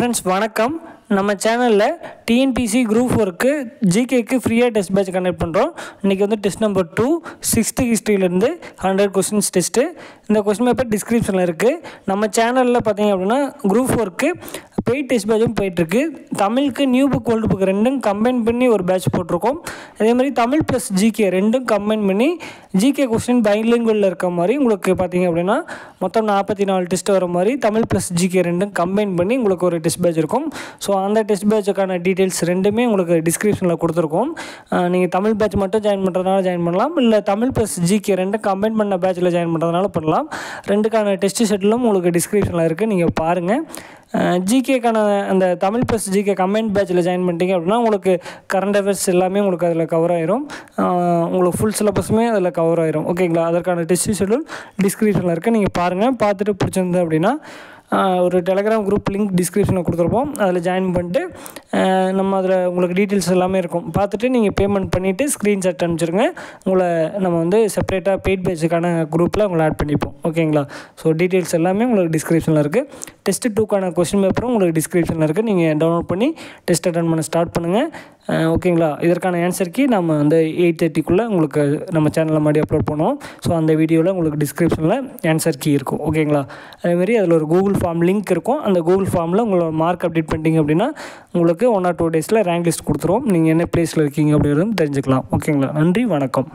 Friends वणक्कम நம்ம சேனல்ல TNPSC group 4க்கு ஜிகேக்கு ஃப்ரீயா டெஸ்ட் பேட்ச் கண்டக்ட் பண்றோம். இன்னைக்கு வந்து டெஸ்ட் நம்பர் 2 6th ஹிஸ்டரியில இருந்து 100 क्वेश्चंस டெஸ்ட். இந்த क्वेश्चन பேப்பர் டிஸ்கிரிப்ஷன்ல இருக்கு. நம்ம சேனல்ல பாத்தீங்க அப்படினா குரூப் 4க்கு பெய்ட் டெஸ்ட் பேட்சும் போயிட்டு இருக்கு. தமிழுக்கு நியூ புக் ஓல்ட் புக் ரெண்டும் கம்பைன் பண்ணி ஒரு பேட்ச் போட்டுருக்கோம். அதே மாதிரி தமிழ் + ஜிகே ரெண்டும் கம்பைன் பண்ணி ஜிகே क्वेश्चन பைலிங்குவல்ல இருக்க மாதிரி உங்களுக்கு பாத்தீங்க அப்படினா மொத்தம் 44 டெஸ்ட் வர மாதிரி தமிழ் + ஜிகே ரெண்டும் கம்பைன் பண்ணி உங்களுக்கு ஒரு டெஸ்ட் பேட்ச் இருக்கும். ஸோ அந்த டெஸ்ட் பேட்சுக்கான டீட்டெயில்ஸ் ரெண்டுமே உங்களுக்கு டிஸ்கிரிப்ஷனில் கொடுத்துருக்கோம். நீங்கள் தமிழ் பேட்ச் மட்டும் ஜாயின் பண்ணுறதுனால ஜாயின் பண்ணலாம், இல்லை தமிழ் + ஜிகே ரெண்டும் கம்பைன் பண்ண பேட்சில் ஜாயின் பண்ணுறதுனால பண்ணலாம். ரெண்டுக்கான டெஸ்ட் ஷெட்யூலும் உங்களுக்கு டிஸ்கிரிப்ஷனில் இருக்குது, நீங்கள் பாருங்கள். ஜிகேக்கான அந்த தமிழ் + ஜிகே கம்பைன் பேட்சில் ஜாயின் பண்ணிட்டீங்க அப்படின்னா உங்களுக்கு கரண்ட் அஃபேர்ஸ் எல்லாமே உங்களுக்கு அதில் கவர் ஆயிரும். உங்களுக்கு ஃபுல் சிலபஸுமே அதில் கவர் ஆயிரும். ஓகேங்களா? அதற்கான டெஸ்ட் ஷெட்யூல் டிஸ்கிரிப்ஷனில் இருக்குது, நீங்கள் பாருங்கள். பார்த்துட்டு பிடிச்சிருந்து அப்படின்னா ஒரு டெலகிராம் குரூப் லிங்க் டிஸ்கிரிப்ஷனில் கொடுத்துருப்போம், அதில் ஜாயின் பண்ணிட்டு நம்ம அதில் உங்களுக்கு டீட்டெயில்ஸ் எல்லாமே இருக்கும். பார்த்துட்டு நீங்கள் பேமெண்ட் பண்ணிவிட்டு ஸ்க்ரீன்ஷாட் அனுப்பிச்சிருங்க. உங்களை நம்ம வந்து செப்பரேட்டாக பெய்ட் பேட்சுக்கான குரூப்பில் உங்களை ஆட் பண்ணிப்போம். ஓகேங்களா? ஸோ டீட்டெயில்ஸ் எல்லாமே உங்களுக்கு டிஸ்கிரிப்ஷனில் இருக்குது. டெஸ்ட் 2க்கான கொஸ்டின் பேப்பரும் உங்களுக்கு டிஸ்கிரிப்ஷனில் இருக்குது, நீங்கள் டவுன்லோட் பண்ணி டெஸ்ட் அட்டன் பண்ண ஸ்டார்ட் பண்ணுங்கள். ஓகேங்களா? இதற்கான ஆன்சர் கீ நம்ம வந்து 8:30க்குள்ளே உங்களுக்கு நம்ம சேனலில் மாதிரி அப்லோட் பண்ணுவோம். ஸோ அந்த வீடியோவில் உங்களுக்கு டிஸ்கிரிப்ஷனில் ஆன்சர் கீ இருக்கும். ஓகேங்களா? அதேமாதிரி அதில் ஒரு கூகுள் ஃபார்ம் லிங்க் இருக்கும். அந்த கூகுள் ஃபார்மில் உங்களோட மார்க் அப்டேட் பண்ணிட்டீங்க அப்படின்னா உங்களுக்கு 1 or 2 டேஸில் ரேங்க் லிஸ்ட் கொடுத்துருவோம். நீங்கள் என்ன ப்ளேஸில் இருக்கீங்க அப்படிங்கிறது தெரிஞ்சுக்கலாம். ஓகேங்களா? நன்றி, வணக்கம்.